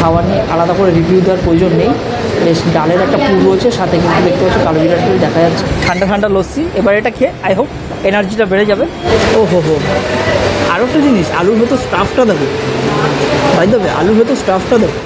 খাওয়া নিয়ে আলাদা করে রিভিউ দেওয়ার প্রয়োজন নেই। বেশ ডালের একটা পুর রয়েছে, সাথে কিন্তু দেখতে পাচ্ছি কালো জিরাটা দেখা যাচ্ছে। ঠান্ডা ঠান্ডা লস্যি, এবার এটা খেয়ে আই হোপ এনার্জিটা বেড়ে যাবে। ও হো হো, আরও একটা জিনিস, আলুর ভেতর স্টাফটা দেবো, বাই দেবে আলুর ভেতর স্টাফটা দেবো।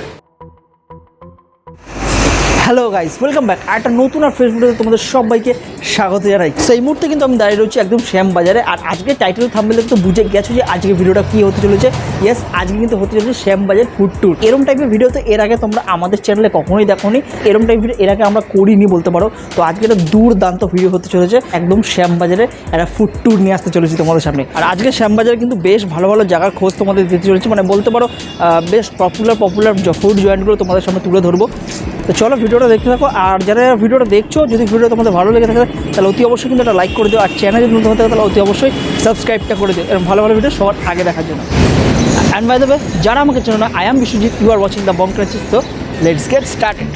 Hello guys, welcome back. একটা নতুন আর ফ্রেশ ভিডিওতে তোমাদের সবাইকে স্বাগত জানাই। সেই মুহূর্তে কিন্তু আমি দাঁড়িয়ে রয়েছি একদম শ্যাম বাজারে। আর আজকে টাইটেল থাম্বনেলে তো বুঝে গেছো যে আজকে ভিডিওটা কী হতে চলেছে। ইয়েস, আজকে কিন্তু হতে চলেছে শ্যাম বাজার ফুড ট্যুর। এরম টাইপের ভিডিও তো এর আগে তোমরা আমাদের চ্যানেলে কখনোই দেখোনি, এরম টাইপের ভিডিও এর আগে আমরা করিনি বলতে পারো। তো আজকে একটা দুর্দান্ত ভিডিও হতে চলেছে, একদম শ্যাম বাজারে একটা ফুড ট্যুর নিয়ে আসতে চলেছি তোমাদের সামনে। আর আজকে শ্যাম বাজারে কিন্তু বেশ ভালো ভালো জায়গার খোঁজ তোমাদের দিতে চলেছে, মানে বলতে পারো বেশ পপুলার ফুড জয়েন্টগুলো তোমাদের সামনে তুলে ধরবো। তো চলো ভিডিওটা দেখতে থাকো। আর যারা ভিডিওটা দেখছো, যদি ভিডিওটা তোমাদের ভালো লেগে থাকে তাহলে অতি অবশ্যই কিন্তু একটা লাইক করে দিও। আর চ্যানেল যদি নতুন হতে থাকে তাহলে অতি অবশ্যই সাবস্ক্রাইবটা করে দিও, এরকম ভালো ভালো ভিডিও সবার আগে দেখার জন্য। অ্যান্ড বাই দ্য ওয়ে, যারা আমাকে চেনো না, I am Biswajit, you are watching the Bong crunchies. তো লেটস গেট স্টার্টেড।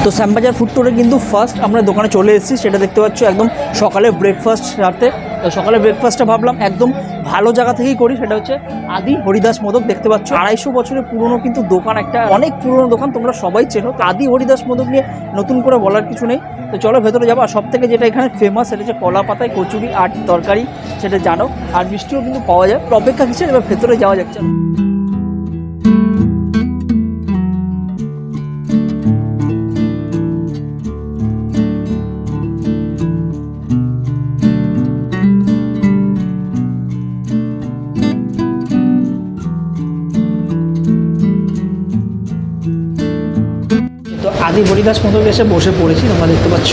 তো শ্যামবাজার ফুড ট্যুরে কিন্তু ফার্স্ট আমরা দোকানে চলে এসেছি, সেটা দেখতে পাচ্ছ একদম সকালে ব্রেকফাস্ট সারতে। তো সকালে ব্রেকফাস্টটা ভাবলাম একদম ভালো জায়গা থেকেই করি, সেটা হচ্ছে আদি হরিদাস মোদক। দেখতে পাচ্ছ 250 বছরের পুরনো কিন্তু দোকান, একটা অনেক পুরনো দোকান, তোমরা সবাই চেনো। তো আদি হরিদাস মোদক নিয়ে নতুন করে বলার কিছু নেই। তো চলো ভেতরে যাবো। আর সব থেকে যেটা এখানে ফেমাস সেটা হচ্ছে কলা পাতায় কচুরি আর তরকারি, সেটা জানো। আর মিষ্টিও কিন্তু পাওয়া যায়। অপেক্ষা কিছু, এবার ভেতরে যাওয়া যাচ্ছে। আদি হরিদাস মোদক এসে বসে পড়েছি, তোমরা দেখতে পাচ্ছ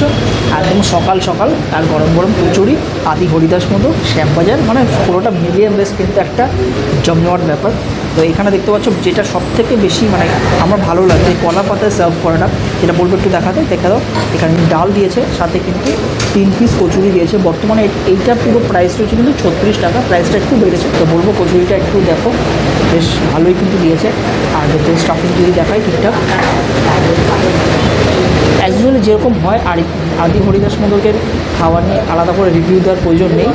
একদম সকাল সকাল। আর গরম গরম কচুরি, আদি হরিদাস মোদক, শ্যামবাজার, মানে পুরোটা মিলিয়ে বেশ কিন্তু একটা জমজমাট ব্যাপার। তো এখানে দেখতে পাচ্ছ যেটা সব থেকে বেশি মানে আমার ভালো লাগে, কলা পাতায় সার্ভ করাটা, যেটা বলবো একটু দেখা দাও। এখানে ডাল দিয়েছে, সাথে কিন্তু 3 পিস কচুরি দিয়েছে। বর্তমানে এইটার পুরো প্রাইস রয়েছে কিন্তু 36 টাকা, প্রাইসটা একটু বেড়েছে। তো বলবো কচুরিটা একটু দেখো, বেশ ভালোই কিন্তু দিয়েছে। আর ভেতরে স্টাফিং যদি দেখাই ঠিকঠাক অ্যাকচুয়ালি যেরকম হয়। আর আদি হরিদাস মোদকের খাওয়া নিয়ে আলাদা করে রিভিউ দেওয়ার প্রয়োজন নেই।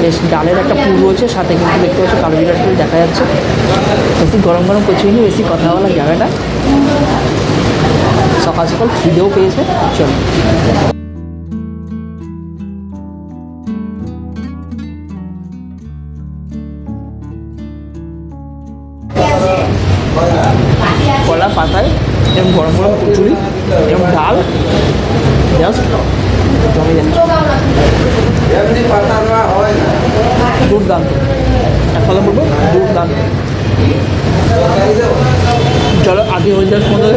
বেশ ডালের একটা পুর রয়েছে, সাথে কিন্তু দেখতে পাচ্ছ কালো জিরাটা দেখা যাচ্ছে। বেশি গরম গরম কচুরি নিয়ে বেশি কথা বলা যাবে না, সকাল সকাল খিদেও পেয়েছে। চলো কলা পাতায় এরকম গরম গরম কচুরি, এরকম ডাল, জাস্ট জমে যাচ্ছে, দুর্দান্ত। এক কথা বলবো, দুর্দান্ত। চলো আদি হরিদাস মধ্যে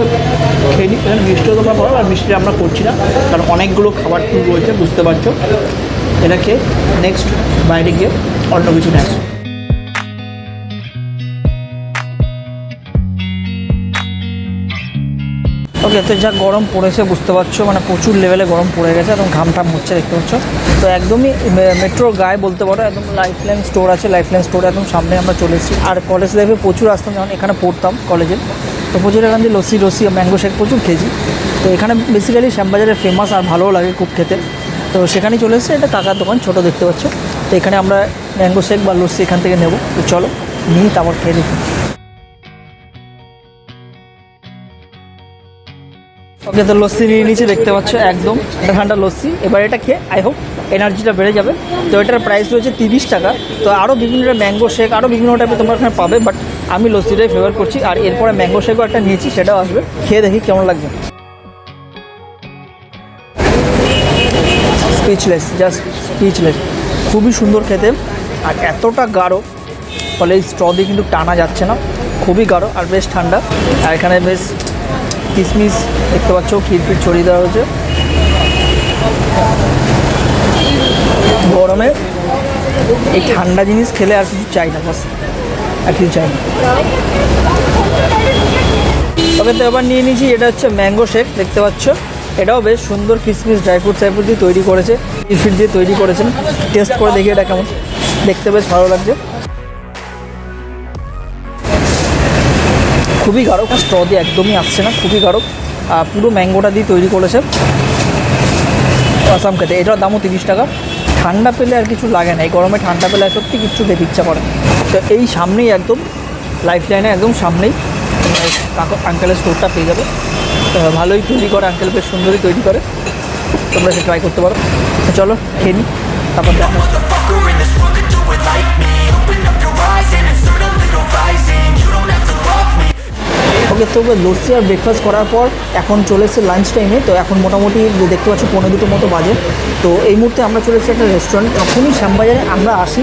খেয়ে নিই। এখানে মিষ্টিও তোমরা করো, আর মিষ্টি আমরা করছি না কারণ অনেকগুলো খাবার ট্যুর রয়েছে, বুঝতে পারছো। এটা খেয়ে নেক্সট বাইরে গিয়ে অন্য কিছু নেক্সট। ওকে, তো যা গরম পড়েছে বুঝতে পারছো, মানে প্রচুর লেভেলে গরম পড়ে গেছে, একদম ঘাম টাম হচ্ছে দেখতে পাচ্ছ। তো একদমই মেট্রোর গায়ে বলতে পারো, একদম লাইফলাইন স্টোর আছে, লাইফলাইন স্টোরে একদম সামনে আমরা চলে এসেছি। আর কলেজ লাইফে প্রচুর আসতাম, যখন এখানে পড়তাম কলেজে, তো প্রচুর এখান দিয়ে লস্যি ম্যাঙ্গো শেক প্রচুর খেয়েছি। তো এখানে বেসিক্যালি শ্যামবাজারে ফেমাস আর ভালোও লাগে খুব খেতে। তো সেখানেই চলে এসেছে, এটা কাকার দোকান, ছোটো দেখতে পাচ্ছ। তো এখানে আমরা ম্যাঙ্গো শেক বা লস্যি এখান থেকে নেবো। তো চলো নিই, তারপর খেয়ে দেখি। ওকে, তো লস্যি নিয়ে নিচে দেখতে পাচ্ছ, একদম ঠান্ডা লস্যি। এবার এটা খেয়ে আই হোপ এনার্জিটা বেড়ে যাবে। তো এটার প্রাইস রয়েছে 30 টাকা। তো আরও বিভিন্ন ম্যাঙ্গো শেক, আরও বিভিন্ন টাইপের তোমরা এখানে পাবে, বাট আমি লস্যিটাই ফেভার করছি। আর এরপরে ম্যাঙ্গো শেকও একটা নিয়েছি, সেটাও আসবে, খেয়ে দেখি কেমন লাগবে। জাস্ট স্পিচলেস, খুবই সুন্দর খেতে। আর এতটা গাঢ়, ফলে এই স্ট্র দিয়ে কিন্তু টানা যাচ্ছে না, খুবই গাঢ় আর বেশ ঠান্ডা। আর এখানে বেশ কিশমিশ দেখতে পাচ্ছ, ক্ষীরফির ছড়িয়ে দেওয়া হয়েছে। গরমে এই ঠান্ডা জিনিস খেলে আর কিছু চাই না, বাস আর কিছু চাই না। তবে তো এবার নিয়ে নিয়েছি, এটা হচ্ছে ম্যাঙ্গো শেক, দেখতে পাচ্ছ। এটাও বেশ সুন্দর, কিশমিশ ড্রাই ফ্রুট দিয়ে তৈরি করেছে, ক্ষীরফির দিয়ে তৈরি করেছেন। টেস্ট করে দেখি এটা কেমন, দেখতে বেশ ভালো লাগছে। খুবই গাঢ়, স্ট্র দিয়ে একদমই আসছে না, খুবই গাঢ়। পুরো ম্যাঙ্গোটা দিয়ে তৈরি করেছে, আসাম খেতে। এটার দামও 30 টাকা। ঠান্ডা পেলে আর কিছু লাগে না, এই গরমে ঠান্ডা পেলে আর সত্যি কিচ্ছু খেতে ইচ্ছা করে। তো এই সামনেই একদম লাইফ লাইনে একদম সামনেই কাকু আঙ্কেলের স্টোরটা পেয়ে যাবে। তো ভালোই তৈরি করে আঙ্কেল, বেশ সুন্দরই তৈরি করে, তোমরা সে ট্রাই করতে পারো। তো চলো খেয়ে নিই, তারপর দেখা। ওকে, তো লস্যি আর ব্রেকফাস্ট করার পর এখন চলে এসেছে লাঞ্চ টাইমে। তো এখন মোটামুটি দেখতে পাচ্ছি 1:45 মতো বাজে। তো এই মুহূর্তে আমরা চলে এসেছি একটা রেস্টুরেন্ট। যখনই শ্যামবাজারে আমরা আসি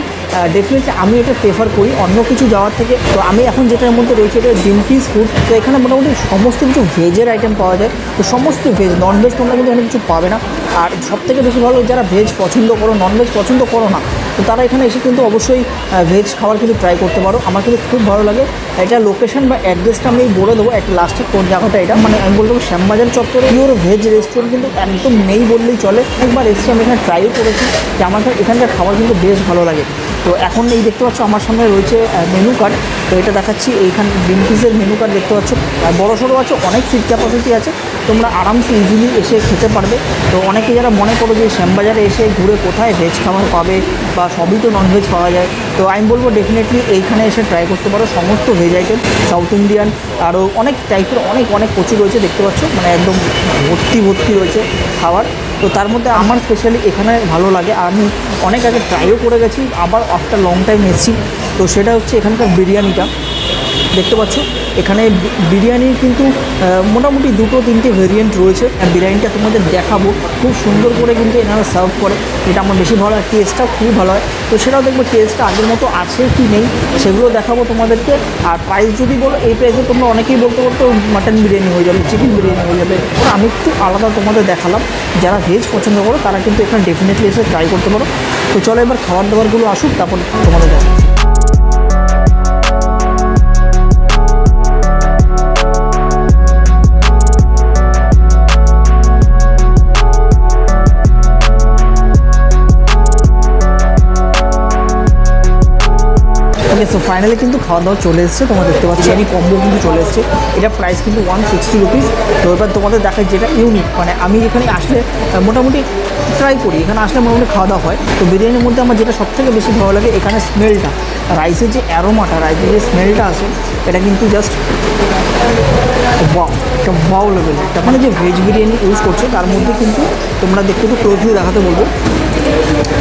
ডেফিনেটলি আমি এটা প্রেফার করি অন্য কিছু যাওয়ার থেকে। তো আমি এখন যেটার মধ্যে রয়েছে এটা ডিম্পিস ফুড। তো এখানে মোটামুটি সমস্ত কিছু ভেজের আইটেম পাওয়া যায়। তো সমস্ত ভেজ, ননভেজ তোমরা কিন্তু এখানে কিছু পাবে না। আর সবথেকে বেশি ভালো যারা ভেজ পছন্দ করো, ননভেজ পছন্দ করো না, তো তারা এখানে এসে কিন্তু অবশ্যই ভেজ খাবার কিন্তু ট্রাই করতে পারো। আমার কিন্তু খুব ভালো লাগে। এটা লোকেশন বা অ্যাড্রেসটা আমি বলে দেবো একটা লাস্টে কোন জায়গাটা এটা, মানে আমি বলবো শ্যামবাজার চত্বরে পিওর ভেজ রেস্টুরেন্ট কিন্তু একদম নেই বললেই চলে। একবার এসে আমি এখানে ট্রাইও করেছি যে আমার এখানকার খাবার কিন্তু বেশ ভালো লাগে। তো এখন এই দেখতে পাচ্ছ আমার সামনে রয়েছে মেনু কার্ড। তো এটা দেখাচ্ছি, এইখানে ডিম্পিসের মেনু কার্ড দেখতে পাচ্ছ, বড়ো সড়ো আছে, অনেক সিট ক্যাপাসিটি আছে, তোমরা আরামসে ইজিলি এসে খেতে পারবে। তো অনেকে যারা মনে করো যে শ্যামবাজারে এসে ঘুরে কোথায় ভেজ খাবার পাবে বা সবই তো ননভেজ পাওয়া যায়, তো আমি বলবো ডেফিনেটলি এইখানে এসে ট্রাই করতে পারো। সমস্ত ভেজ আইটেম, সাউথ ইন্ডিয়ান আরও অনেক টাইপের অনেক প্রচুর রয়েছে দেখতে পাচ্ছ, মানে একদম ভর্তি রয়েছে খাবার। তো তার মধ্যে আমার স্পেশালি এখানে ভালো লাগে, আমি অনেক আগে ট্রাইও করে গেছি, আবার আফটার লং টাইম এসেছি। তো সেটা হচ্ছে এখানকার বিরিয়ানিটা দেখতে পাচ্ছ। এখানে বিরিয়ানির কিন্তু মোটামুটি 2-3টে ভেরিয়েন্ট রয়েছে। বিরিয়ানিটা তোমাদের দেখাবো, খুব সুন্দর করে কিন্তু এনারা সার্ভ করে, যেটা আমার বেশি ভালো হয়। টেস্টটাও খুবই ভালো হয়। তো সেটাও দেখবো টেস্টটা আগের মতো আছে কি নেই, সেগুলো দেখাবো তোমাদেরকে। আর প্রাইস যদি বলো, এই প্রাইসে তোমরা অনেকেই বলতে মাটন বিরিয়ানি হয়ে যাবে, চিকেন বিরিয়ানি হয়ে যাবে। ওরা আমি একটু আলাদা তোমাদের দেখালাম। যারা ভেজ পছন্দ করো তারা কিন্তু এখানে ডেফিনেটলি এসে ট্রাই করতে পারো। তো চলো এবার খাবার দাবারগুলো আসুক, তারপর তোমাদের দেখাচ্ছি। সো ফাইনালি কিন্তু খাওয়া দাওয়া চলে এসেছে, তোমরা দেখতে পাচ্ছি বিরিয়ানি কম্বো কিন্তু চলে এসেছে। এটা প্রাইস কিন্তু 160 রুপিস। তো এবার তোমাদের দেখায় যেটা ইউনিক, মানে আমি এখানে আসলে মোটামুটি ট্রাই করি, এখানে আসলে মোটামুটি খাওয়া দাওয়া হয়। তো বিরিয়ানির মধ্যে আমার যেটা সবথেকে বেশি ভালো লাগে এখানে স্মেলটা, রাইসের যে অ্যারোমাটা, রাইসের যে স্মেলটা আছে, এটা কিন্তু জাস্ট ওয়াও লেভেল। মানে যে ভেজ বিরিয়ানি ইউজ করছে তার মধ্যে কিন্তু তোমরা দেখতে একটু ক্লোজলি দেখাতে বলবো।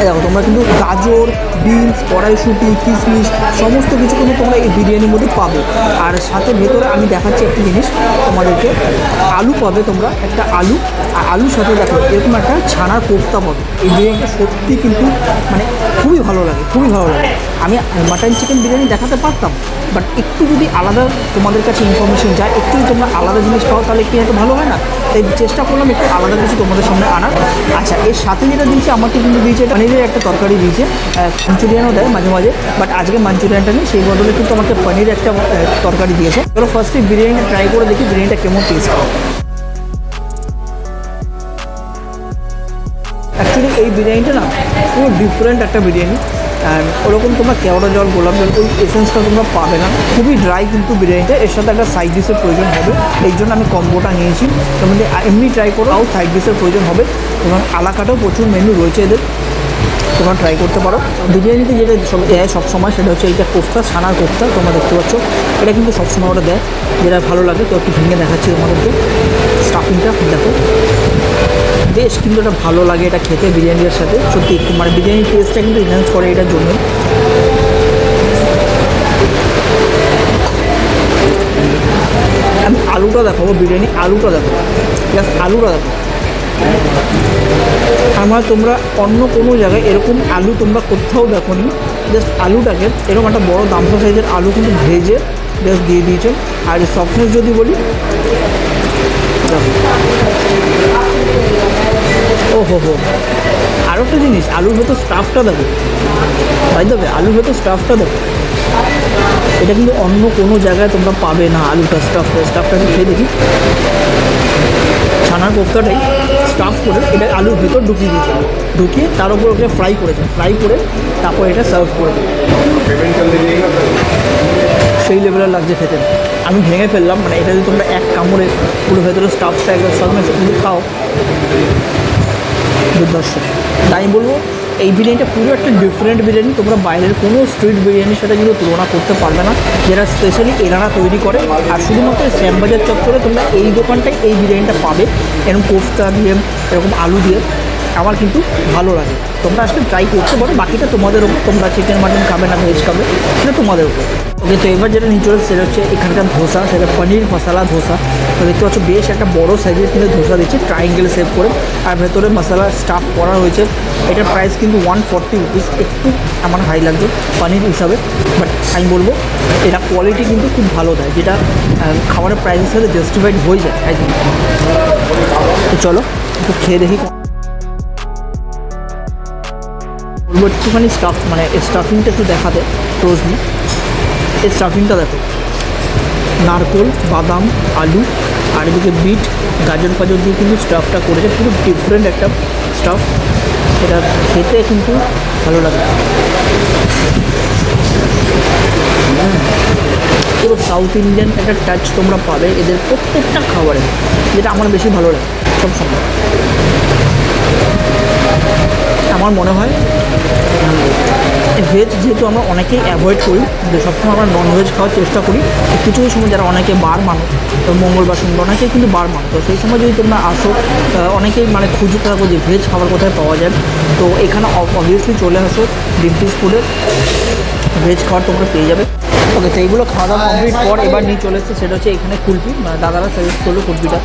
দেখো তোমরা কিন্তু গাজর, বিনস, কড়াইশুঁটি, কিশমিশ সমস্ত কিছু কিন্তু তোমরা এই বিরিয়ানির মধ্যে পাবে। আর সাথে ভেতরে আমি দেখাচ্ছি একটা জিনিস তোমাদেরকে, আলু পাবে তোমরা, একটা আলু, আর আলুর সাথে দেখো এরকম একটা ছানার কোফতা পাবে। এই বিরিয়ানিটা সত্যি কিন্তু মানে খুবই ভালো লাগে, খুবই ভালো লাগে। আমি মাটন চিকেন বিরিয়ানি দেখাতে পারতাম, বাট একটু যদি আলাদা তোমাদের কাছে ইনফরমেশন যায়, একটু যদি তোমরা আলাদা জিনিস পাও, তাহলে কি একটা ভালো হয় না? তাই চেষ্টা করলাম একটু আলাদা কিছু তোমাদের সামনে আনার। আচ্ছা, এর সাথে যেটা দিয়েছে আমাকে কিন্তু দিয়েছে পনিরের একটা তরকারি দিয়েছে, মাঞ্চুরিয়ানও দেয় মাঝে মাঝে, বাট আজকে মাঞ্চুরিয়ানটা নেই, সেই বদলে কিন্তু আমাকে পনিরের একটা তরকারি দিয়েছে। চলো ফার্স্টে বিরিয়ানিটা ট্রাই করে দেখি বিরিয়ানিটা কেমন টেস্ট হয়। অ্যাকচুয়ালি এই বিরিয়ানিটা না পুরো ডিফারেন্ট একটা বিরিয়ানি। অ্যান্ড ওরকম তোমরা কেওড়া জল, গোলাপ জল, ওই এসেন্সটা তোমরা পাবে না। খুবই ড্রাই কিন্তু বিরিয়ানিটা, এর সাথে একটা সাইড ডিশের প্রয়োজন হবে, এই জন্য আমি কম্বোটা নিয়েছি। তার মধ্যে এমনি ট্রাই করো, সাইড ডিশের প্রয়োজন হবে, এবং আলাকাটাও প্রচুর মেনু রয়েছে এদের, তোমরা ট্রাই করতে পারো। বিরিয়ানিতে যেটা দেয় সবসময় সেটা হচ্ছে এইটা কোফতা, ছানার কোফতা, তোমরা দেখতে পাচ্ছ, এটা কিন্তু সবসময় ওটা দেয়, যেটা ভালো লাগে। তো একটু ভেঙে দেখাচ্ছি তোমাদেরকে স্টাফিংটা, দেখো বেশ কিন্তু এটা ভালো লাগে এটা খেতে বিরিয়ানির সাথে, সত্যি একটু মানে বিরিয়ানির টেস্টটা কিন্তু এনহ্যান্স করে এটার জন্য। আমি আলুটা দেখাবো, বিরিয়ানি আলুটা দেখো, জাস্ট আলুটা দেখো। আমার তোমরা অন্য কোনো জায়গায় এরকম আলু তোমরা কোথাও দেখো নি। জাস্ট আলুটাকে এরকম একটা বড়ো দামসা সাইজের আলু কিন্তু ভেজে জাস্ট দিয়ে দিয়েছে। আর সফটনেস যদি বলি, ওহো, আরও একটা জিনিস, আলুর ভেতর স্টাফটা দেখো, ভাই দেবে আলুর ভেতর স্টাফটা দেখো, এটা কিন্তু অন্য কোনো জায়গায় তোমরা পাবে না। আলুটা স্টাফটা খেয়ে দেখি, ছানার কোফতাটাই স্টাফ করে এটা আলুর ভেতর ঢুকিয়ে দিয়েছে, ঢুকিয়ে তার উপর ওকে ফ্রাই করেছে, ফ্রাই করে তারপর এটা সার্ভ করে সেই লেভেলের লাগছে খেতে। আমি ভেঙে ফেললাম, মানে এটা যদি তোমরা এক কামড়ে পুরো ভেতরে স্টাফটা একদম সঙ্গে কিন্তু খাও, দুর্দর্শ। তাই বলবো এই বিরিয়ানিটা পুরো একটা ডিফারেন্ট বিরিয়ানি, তোমরা বাইরের কোনো স্ট্রিট বিরিয়ানির সাথে কিন্তু তুলনা করতে পারবে না, যেটা স্পেশালি এনারা তৈরি করে। আর শুধুমাত্র শ্যামবাজার চত্বরে তোমরা এই দোকানটাই এই বিরিয়ানিটা পাবে, এরকম কোফতা দিয়ে, এরকম আলু দিয়ে। আমার কিন্তু ভালো লাগে, তোমরা আসলে ট্রাই করতে পারো, বাকিটা তোমাদের উপর, তোমরা চিকেন মাটন খাবে না ভেজ খাবে সেটা তোমাদের উপর। ওকে, তো এবার যেটা নিয়ে চলে সেটা হচ্ছে এখানকার ধোসা, সেটা পনির মশলা ধোসা। তো দেখতে পাচ্ছ বেশ একটা বড়ো সাইজের কিন্তু ধোসা দিচ্ছে, ট্রায়াঙ্গেল শেপ করে, আর ভেতরে মশলা স্টাফ করা হয়েছে। এটার প্রাইস কিন্তু 140 রুপিস, একটু আমার হাই লাগছে পনির হিসাবে, বাট আমি বলবো এটা কোয়ালিটি কিন্তু খুব ভালো দেয়, যেটা খাবারের প্রাইসের সাথে জাস্টিফাইড হয়ে যায় আই থিঙ্ক। তো চলো একটু খেয়ে দেখি। বলবো একটুখানি স্টাফ, মানে স্টাফিংটা একটু দেখাতে ক্লোজলি। এই স্টাফিংটা দেখো, নারকোল, বাদাম, আলু, আর এদিকে বিট, গাজর ফাজর দিয়ে কিন্তু স্টাফটা করেছে, পুরো ডিফারেন্ট একটা স্টাফ। এটা খেতে কিন্তু ভালো লাগে, পুরো সাউথ ইন্ডিয়ান একটা টাচ তোমরা পাবে এদের প্রত্যেকটা খাবারে, যেটা আমার বেশি ভালো লাগে সবসময়। আমার মনে হয় ভেজ যেহেতু আমরা অনেকেই অ্যাভয়েড করি, সবসময় আমরা ননভেজ খাওয়ার চেষ্টা করি। কিছু সময় যারা অনেকে বার মানো, মঙ্গলবার সোমবার অনেকেই কিন্তু বার মানো, তো সেই সময় যদি তোমরা আসো, অনেকেই মানে খুঁজে থাকো যে ভেজ খাবার কোথায় পাওয়া যায়, তো এখানে অবভিয়াসলি চলে আসো ডিম্পিস ফুডে, ভেজ খাবার তোমরা পেয়ে যাবে। ওকে, তো এইগুলো খাওয়া দাওয়া কমপ্লিট পর এবার নিয়ে চলে এসেছে সেটা হচ্ছে এখানে কুলফি, দাদারা সাজেস্ট করলো কুলফিটা।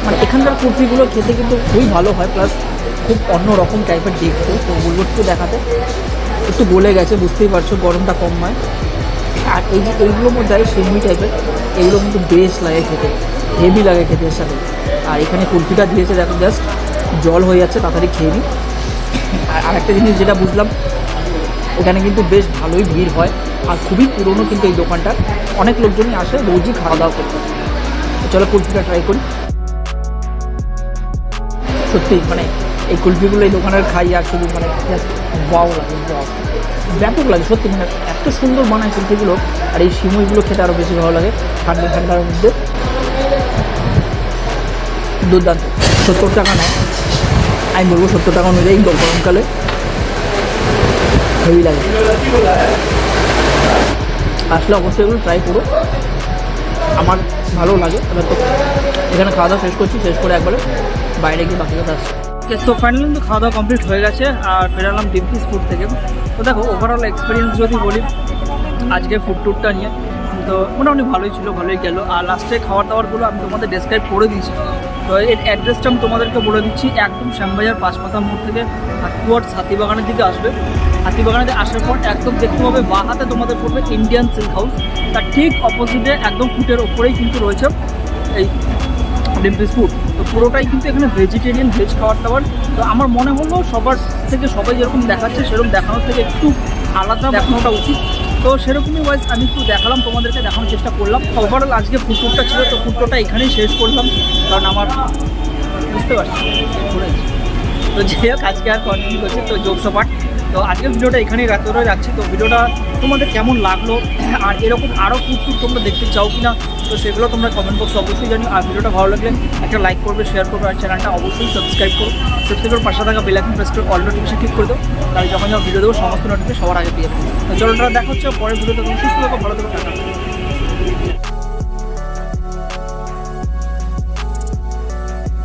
মানে এখানকার কুলফিগুলো খেতে কিন্তু খুবই ভালো হয়, প্লাস খুব অন্য রকম টাইপের দেখতে। তো বলবো একটু দেখাতে, একটু গলে গেছে বুঝতেই পারছো, গরমটা কম হয়। আর এই যে এইগুলোর মধ্যে সেমি টাইপের, এগুলো কিন্তু বেশ লাগে খেতে, হেভি লাগে খেতে এর সাথে। আর এখানে কুলফিটা দিয়েছে দেখো, জাস্ট জল হয়ে যাচ্ছে, তাড়াতাড়ি খেয়ে নিই। আর আরেকটা জিনিস যেটা বুঝলাম, এখানে কিন্তু বেশ ভালোই ভিড় হয়, আর খুবই পুরনো কিন্তু এই দোকানটা, অনেক লোকজনই আসে রোজই খাওয়া দাওয়া করতে। চলো কুলফিটা ট্রাই করি। সত্যি মানে এই কুলফিগুলো এই দোকানের খাই আর শুধু মানে জাস্ট ওয়াও লাগে, ওয়াও, ব্যাপক লাগে সত্যি, মানে এত সুন্দর বানায় কুলফিগুলো। আর এই সিমুইগুলো খেতে আরও বেশি ভালো লাগে ঠান্ডা ঠান্ডার মধ্যে, দুর্দান্ত। 70 টাকা নেয়, আমি বলবো 70 টাকা অনুযায়ী গরমকালে হেভি লাগে। আসলে অবশ্যই এগুলো ট্রাই করো, আমার ভালো লাগে। এবার তো এখানে খাওয়া দাওয়া শেষ করছি, শেষ করে একবারে বাইরে গিয়ে বাকি কথা আসছে। তো ফাইনালি কিন্তু খাওয়া দাওয়া কমপ্লিট হয়ে গেছে, আর বেরালাম ডিম্পিস ফুড থেকে। তো দেখো ওভারঅল এক্সপিরিয়েন্স যদি বলি আজকে ফুড ট্যুরটা নিয়ে, তো মোটামুটি ভালোই ছিল, ভালোই গেল। আর লাস্টে খাবার দাবারগুলো আমি তোমাদের ডেসক্রাইব করে দিয়েছি, তো এর অ্যাড্রেসটা আমি তোমাদেরকে বলে দিচ্ছি। একদম শ্যামবাজার পাঁচমাথা মোড় থেকে টুয়ার্ডস হাতিবাগানের দিকে আসবে। হাতিবাগানে আসার পর একদম দেখতে পাবে বাঁ হাতে তোমাদের পড়বে ইন্ডিয়ান সিল্ক হাউস, তার ঠিক অপোজিটে একদম ফুটের ওপরেই কিন্তু রয়েছে এই ডিম্পিস ফুড। তো পুরোটাই কিন্তু এখানে ভেজিটেরিয়ান, ভেজ খাবার দাবার। তো আমার মনে হলো সবার থেকে সবাই যেরকম দেখাচ্ছে সেরকম দেখানোর থেকে একটু আলাদা দেখানোটা উচিত, তো সেরকমই ওয়াইজ আমি একটু দেখালাম, তোমাদেরকে দেখানোর চেষ্টা করলাম। ওভারঅল আজকে ফুড ট্যুরটা ছিল, তো ফুড ট্যুরটা এখানেই শেষ করলাম, কারণ আমার বুঝতে পারছি ঘুরেছি। তো যাই হোক, আজকে আর কন্টিনিউ করছি, তো জোকস অ্যাপার্ট। তো আজকের ভিডিওটা এখানেই রাত্রে রাখছি। তো ভিডিওটা তোমাদের কেমন লাগলো, আর এরকম আরও ফুড ট্যুর তোমরা দেখতে চাও কি না, তো সেগুলো তোমরা কমেন্ট বক্সে অবশ্যই জানিও। আর ভিডিওটা ভালো লাগলে একটা লাইক করবে, শেয়ার করবে, আর চ্যানেলটা অবশ্যই সাবস্ক্রাইব করো। সাবস্ক্রাইব করে পাশে থাকা বেল আইকন প্রেস করে অল নোটিফিকেশন ক্লিক করে দাও, তাহলে যখন ভিডিও দেবো সমস্ত নোটিফিকেশন সবার আগে পেয়ে যাবে। তো চলো দেখা হচ্ছে পরের ভিডিওতে, তুমি সুস্থ থাকো, ভালো থাকো, টাটা।